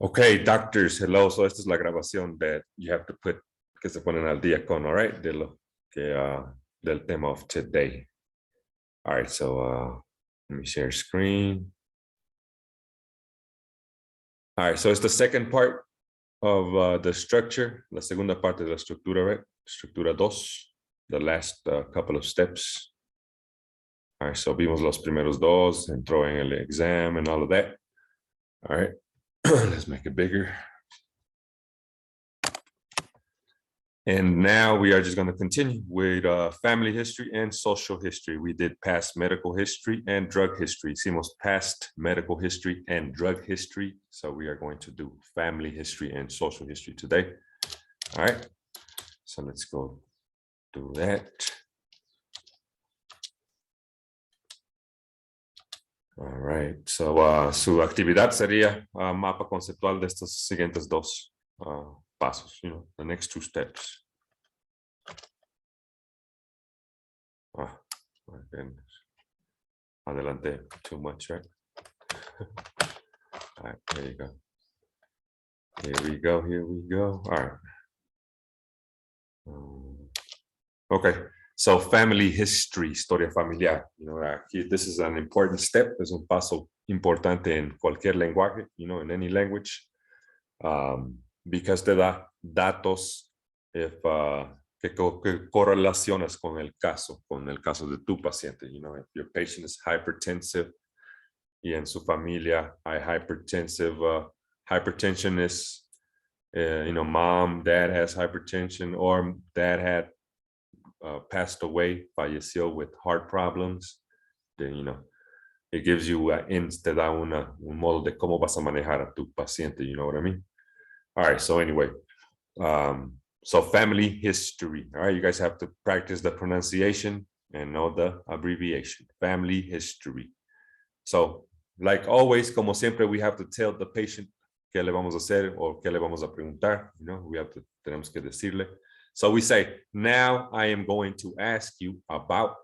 Okay, doctors, hello. So esta es la grabación that you have to put, que se ponen al día con, all right, de lo que, del tema of today. All right, so let me share screen. All right, so it's the second part of the structure, la segunda parte de la estructura, right? Estructura 2, the last couple of steps. All right, so vimos los primeros dos, entró en el exam and all of that. All right, let's make it bigger. And now we are just going to continue with family history and social history. We did past medical history and drug history. Hicimos past medical history and drug history. So we are going to do family history and social history today. All right. So let's go do that. All right. So su actividad sería mapa conceptual de estos siguientes dos pasos, the next two steps. My goodness. Adelante too much, right? All right, there you go. Here we go. All right. Okay, so family history, historia familiar. This is an important step. Es un paso importante en cualquier lenguaje, in any language, because te da datos que correlaciones con el caso de tu paciente. If your patient is hypertensive y en su familia hay hypertension is, mom, dad has hypertension, or dad had passed away, falleció with heart problems, then, it gives you te da un modo de cómo vas a manejar a tu paciente, you know what I mean? All right, so anyway, so family history. All right, you guys have to practice the pronunciation and know the abbreviation, family history. So like always, como siempre, we have to tell the patient qué le vamos a hacer o qué le vamos a preguntar. Tenemos que decirle. So we say, now I am going to ask you about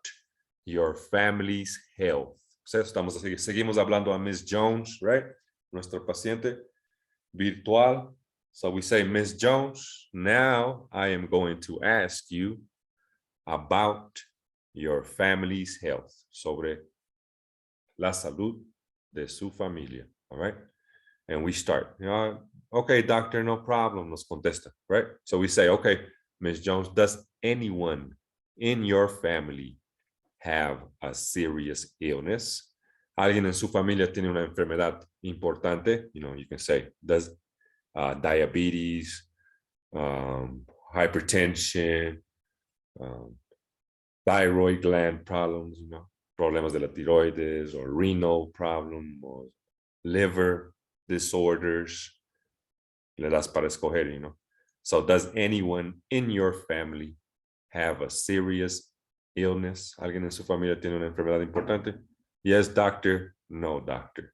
your family's health. So seguimos hablando a Ms. Jones, right? Nuestro paciente virtual. So we say, Ms. Jones, now I am going to ask you about your family's health, sobre la salud de su familia, all right? And we start, okay, doctor, no problem, nos contesta, right? So we say, okay, Ms. Jones, does anyone in your family have a serious illness? Alguien en su familia tiene una enfermedad importante, you can say, does diabetes, hypertension, thyroid gland problems, problemas de la tiroides, or renal problem, or liver disorders. Le das para escoger, So does anyone in your family have a serious illness? ¿Alguien en su familia tiene una enfermedad importante? Yes, doctor. No, doctor.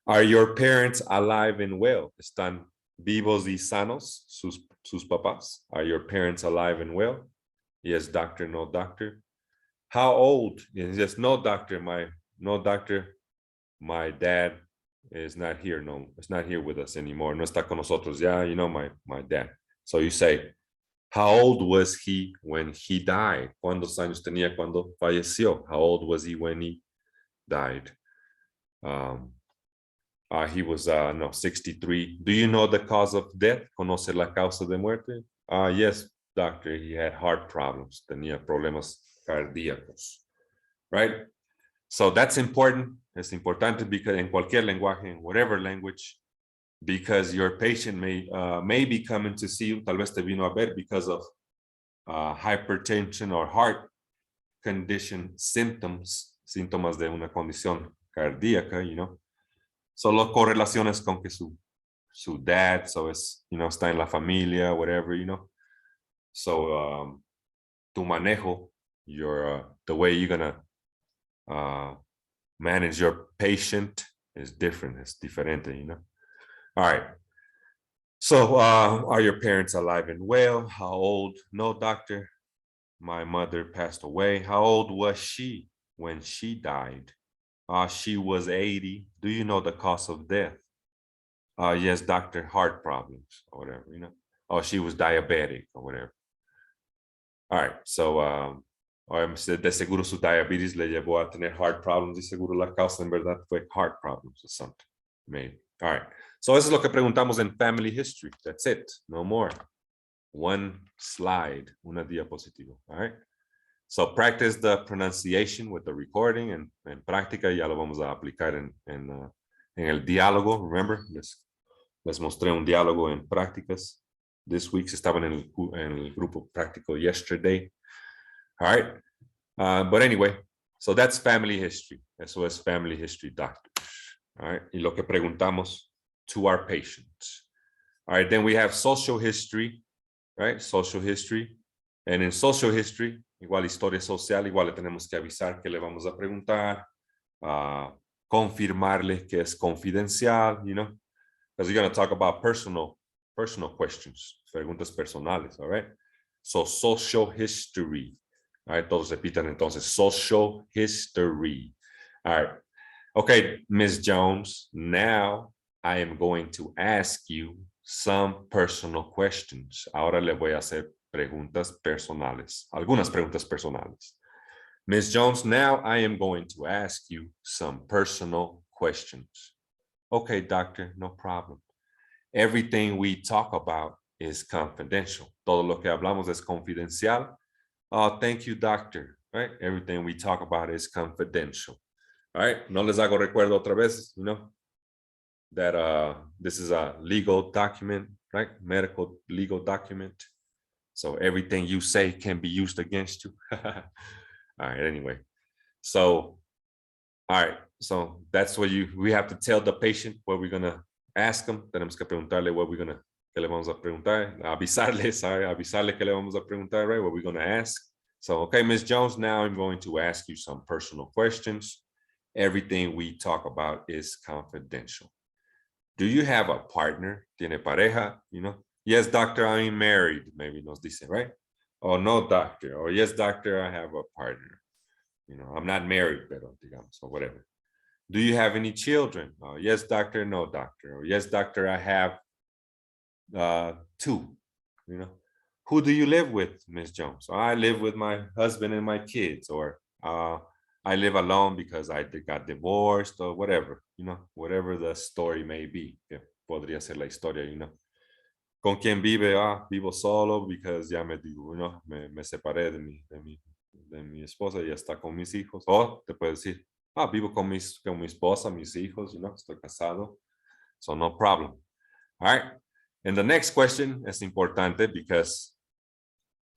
Are your parents alive and well? ¿Están vivos y sanos sus papás? Are your parents alive and well? Yes, doctor. No, doctor. How old? Yes, no, doctor. My dad is not here. No, it's not here with us anymore. No está con nosotros. Yeah, my dad. So you say, how old was he when he died? ¿Cuántos años tenía cuando falleció? How old was he when he died? He was 63. Do you know the cause of death? ¿Conoce la causa de muerte? Yes, doctor. He had heart problems. Tenía problemas cardíacos. Right? So that's important. Es importante because en cualquier lenguaje, in whatever language, because your patient may be coming to see you, tal vez te vino a ver because of hypertension or heart condition síntomas de una condición cardíaca, Solo correlaciones con que su dad, so es, está en la familia, whatever, So tu manejo, the way you're gonna manage your patient is different. It's diferente, All right. So are your parents alive and well? How old? No, doctor. My mother passed away. How old was she when she died? She was 80. Do you know the cause of death? Yes, doctor, heart problems or whatever, you know. Oh, she was diabetic or whatever. All right, so de seguro su diabetes le llevó a tener heart problems y seguro la causa en verdad fue heart problems or something. Maybe. All right, so eso es lo que preguntamos en family history. That's it, no more. One slide, una diapositiva. All right. So practice the pronunciation with the recording and práctica ya lo vamos a aplicar en el diálogo. Remember, les mostré un diálogo en prácticas. This week estaban en el grupo práctico yesterday. All right. But anyway, so that's family history. Eso es family history, doctors. All right. Y lo que preguntamos to our patients. All right. Then we have social history, right? Social history. And in social history, igual historia social, igual le tenemos que avisar que le vamos a preguntar, confirmarle que es confidencial, you know, because you're going to talk about personal questions, preguntas personales, all right? So social history, all right, todos repitan entonces, social history, all right. Okay, Ms. Jones, now I am going to ask you some personal questions. Ahora le voy a hacer preguntas personales, algunas preguntas personales. Ms. Jones, now I am going to ask you some personal questions. Okay, doctor, no problem. Everything we talk about is confidential. Todo lo que hablamos es confidencial. Oh, thank you, doctor. Right? Everything we talk about is confidential. All right, no les hago recuerdo otra vez, you know, that this is a legal document, right? Medical legal document. So everything you say can be used against you. All right, anyway. So, all right, so that's what we have to tell the patient what we're gonna ask them. Tenemos que preguntarle what we're gonna, que le vamos a preguntar. Avisarle que le vamos a preguntar, right? What we're gonna ask. So, okay, Ms. Jones, now I'm going to ask you some personal questions. Everything we talk about is confidential. Do you have a partner? ¿Tiene pareja? You know? Yes, doctor, I'm married. Maybe nos dice, right? Oh, no, doctor. Or yes, doctor, I have a partner. You know, I'm not married, pero digamos, or whatever. Do you have any children? Oh, yes, doctor, no, doctor. Or yes, doctor, I have 2. You know, who do you live with, Ms. Jones? Oh, I live with my husband and my kids, or I live alone because I got divorced or whatever, you know, whatever the story may be. Que podría ser la historia, you know. ¿Con quién vive? Ah, vivo solo because ya me digo, you know, me separé de mi esposa y ya está con mis hijos. O te puedes decir, ah, vivo con mi esposa, mis hijos, you know, estoy casado. So no problem. All right. And the next question es importante because,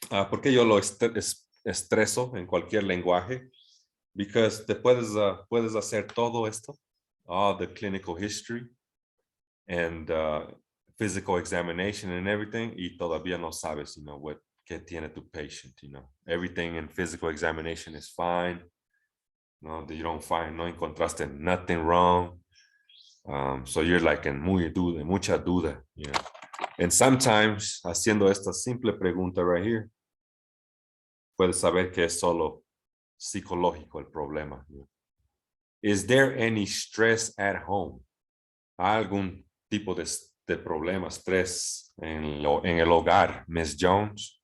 porque yo lo estreso en cualquier lenguaje. Because te puedes hacer todo esto, all the clinical history and physical examination and everything, y todavía no sabes, you know, qué tiene tu patient, you know. Everything in physical examination is fine. No, you don't find, no encontraste nothing wrong. So you're like en mucha duda, you know. And sometimes, haciendo esta simple pregunta right here, puedes saber que es solo psicológico el problema. Is there any stress at home? ¿Algún tipo de problema, estrés en el hogar, Ms. Jones?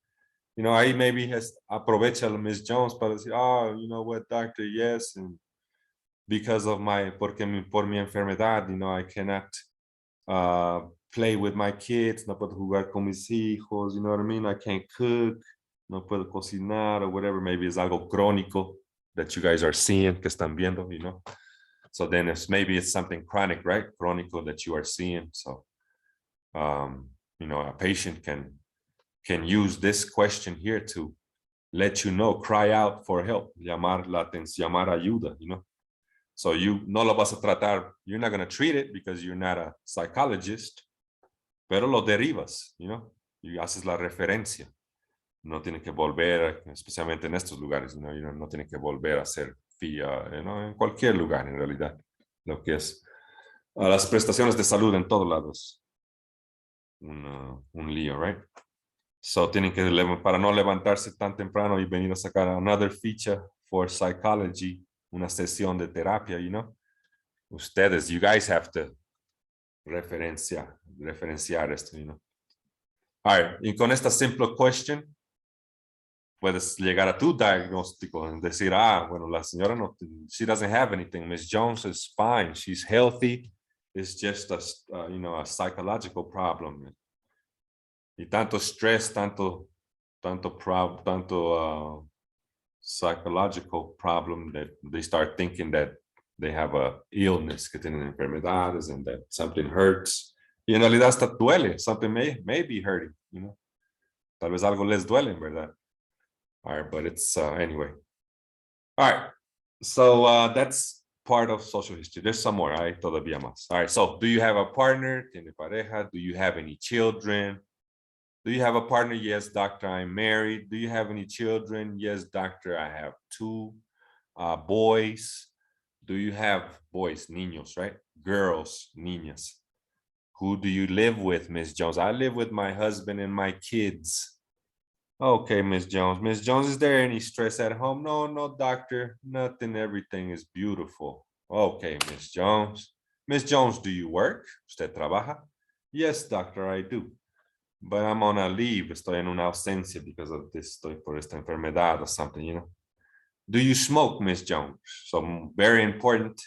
You know, ahí maybe aprovecha la Ms. Jones para decir, oh, you know what, doctor, yes, and because of por mi enfermedad, you know, I cannot play with my kids, no puedo jugar con mis hijos, you know what I mean? I can't cook, no puedo cocinar or whatever. Maybe it's algo crónico that you guys are seeing, que están viendo, you know? So then maybe it's something chronic, right? Chronical that you are seeing. So, you know, a patient can use this question here to let you know, cry out for help, llamar la atención, llamar ayuda, you know? So you no lo vas a tratar, you're not going to treat it because you're not a psychologist, pero lo derivas, you know? Y haces la referencia. No tiene que volver, especialmente en estos lugares, no tiene que volver a hacer FIA, en cualquier lugar en realidad, lo que es las prestaciones de salud en todos lados. Un lío, right? So tienen que, para no levantarse tan temprano y venir a sacar another feature for psychology, una sesión de terapia, you know? Ustedes, you guys have to referenciar esto, you know. All right, y con esta simple question, puedes llegar a tu diagnóstico and decir, bueno, la señora no, she doesn't have anything. Miss Jones is fine. She's healthy. It's just a, you know, a psychological problem. Y tanto stress, tanto psychological problem that they start thinking that they have a illness, que tienen enfermedades, and that something hurts. Y en realidad hasta duele. Something may be hurting, you know. Tal vez algo les duele, ¿verdad? All right, but it's anyway. All right, so that's part of social history. There's some more, hay todavía más. All right, so do you have a partner? ¿Tiene pareja? Do you have any children? Do you have a partner? Yes, doctor, I'm married. Do you have any children? Yes, doctor, I have 2 boys. Do you have boys, niños, right? Girls, niñas. Who do you live with, Miss Jones? I live with my husband and my kids. Okay, Miss Jones. Miss Jones, is there any stress at home? No, no, doctor, nothing. Everything is beautiful. Okay, Miss Jones. Miss Jones, do you work? ¿Usted trabaja? Yes, doctor, I do. But I'm on a leave. Estoy en una ausencia because of this. Estoy por esta enfermedad or something, you know. Do you smoke, Miss Jones? So very important.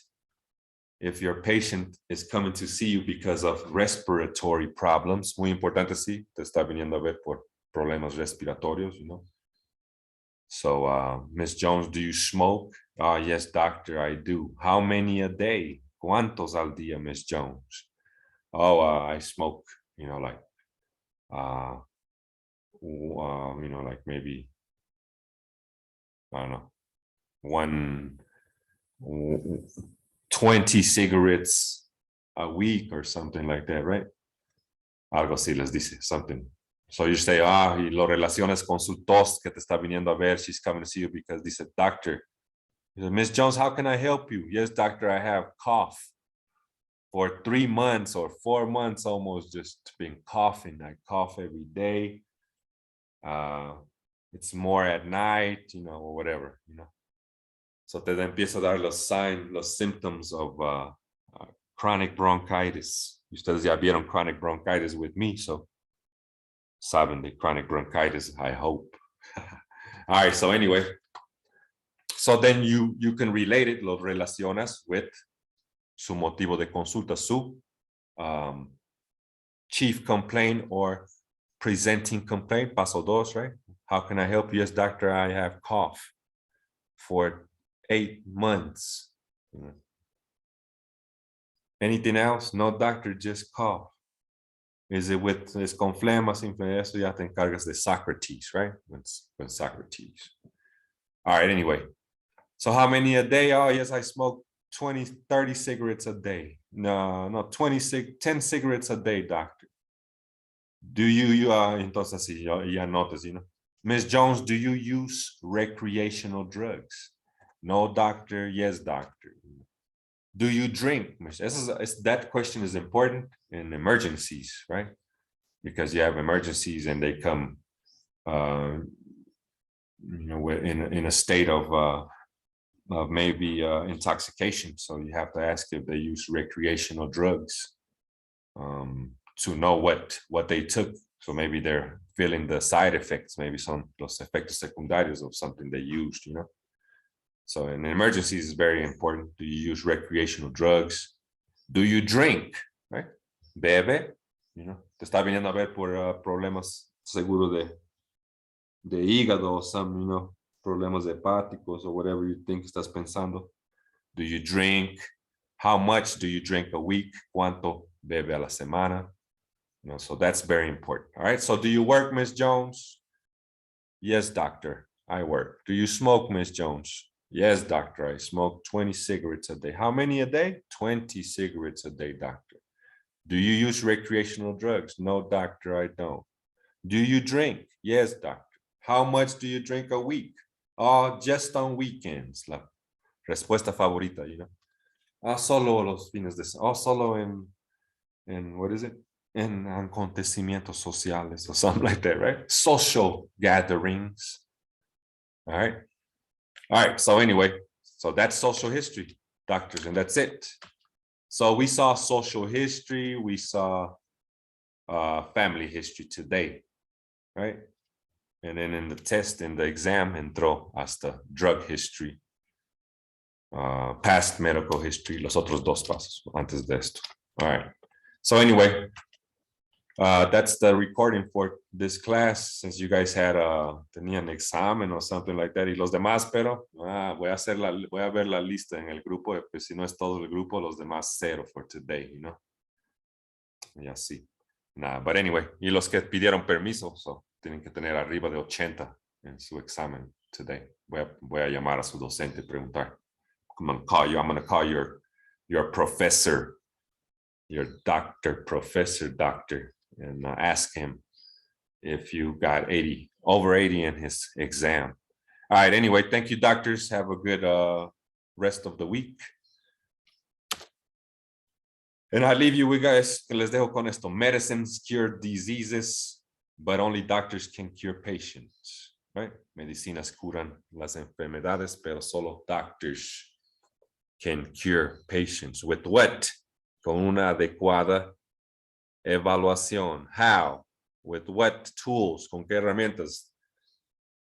If your patient is coming to see you because of respiratory problems, muy importante si te está viniendo a ver por problemas respiratorios, you know. So, Miss Jones, do you smoke? Yes, doctor, I do. How many a day? ¿Cuántos al día, Miss Jones? I smoke, you know, like, you know, like maybe, I don't know, 20 cigarettes a week or something like that, right? Algo así les dice, something. So you say, y lo relacionas con su tos que te está viniendo a ver. She's coming to see you because dice, doctor, Miss Jones, how can I help you? Yes, doctor, I have cough for 3 months or 4 months almost, just been coughing. I cough every day. It's more at night, you know, or whatever, you know. So te empieza a dar los signs, los symptoms of chronic bronchitis. Ustedes ya vieron chronic bronchitis with me, so saben de chronic bronchitis, I hope. All right, so anyway, so then you can relate it, lo relacionas with su motivo de consulta, su chief complaint or presenting complaint, paso dos, right? How can I help you? Yes, doctor, I have cough for 8 months. Anything else? No, doctor, just cough. Is it with, es con flema, sin flema? Eso ya te encargas de Socrates, right? When Socrates. All right, anyway. So how many a day? Oh, yes, I smoke 20, 30 cigarettes a day. No, 10 cigarettes a day, doctor. Do you, entonces sí, ya notas, you know. Miss Jones, do you use recreational drugs? No, doctor. Yes, doctor. Do you drink? That question is important in emergencies, right? Because you have emergencies and they come, you know, in a state of maybe intoxication. So you have to ask if they use recreational drugs to know what they took. So maybe they're feeling the side effects, maybe some los efectos secundarios of something they used, you know. So in emergencies, it's very important. Do you use recreational drugs? Do you drink? Right? Bebe, you know. Te está viniendo a ver por problemas seguro de hígado or some, you know, problemas hepáticos or whatever you think estás pensando. Do you drink? How much do you drink a week? ¿Cuánto bebe a la semana? You know, so that's very important. All right. So do you work, Miss Jones? Yes, doctor, I work. Do you smoke, Miss Jones? Yes, doctor, I smoke 20 cigarettes a day. How many a day? 20 cigarettes a day, doctor. Do you use recreational drugs? No, doctor, I don't. Do you drink? Yes, doctor. How much do you drink a week? Oh, just on weekends. La respuesta favorita, you know. Solo los fines de semana. Solo en what is it? En acontecimientos sociales or something like that, right? Social gatherings. All right. All right. So anyway, so that's social history, doctors, and that's it. So we saw social history, we saw family history today, right? And then in the test, in the exam, entró hasta drug history, past medical history, los otros dos pasos antes de esto. All right. So anyway, that's the recording for this class. Since you guys had tenían examen or something like that, y los demás, pero voy a ver la lista en el grupo, pues si no es todo el grupo, los demás cero for today, you know. Y así. Nah, but anyway, y los que pidieron permiso, so, tienen que tener arriba de 80 en su examen today. Voy a llamar a su docente y preguntar. I'm gonna call your professor, your professor doctor, and ask him if you got over 80 in his exam. All right, anyway, thank you, doctors. Have a good rest of the week. And I leave you with guys, les dejo con esto. Medicines cure diseases, but only doctors can cure patients, right? Medicinas curan las enfermedades, pero solo doctors can cure patients. With what? Con una adecuada evaluación. How? With what tools? ¿Con qué herramientas?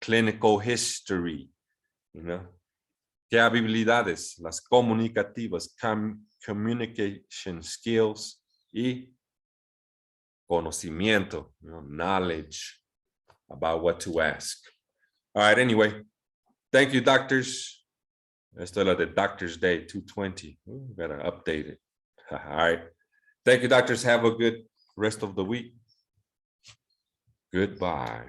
Clinical history, you know? ¿Qué habilidades? Las comunicativas, communication skills y conocimiento, you know, knowledge about what to ask. All right, anyway, thank you, doctors. Esto es la de Doctor's Day 220. Gotta update it. All right. Thank you, doctors. Have a good rest of the week. Goodbye.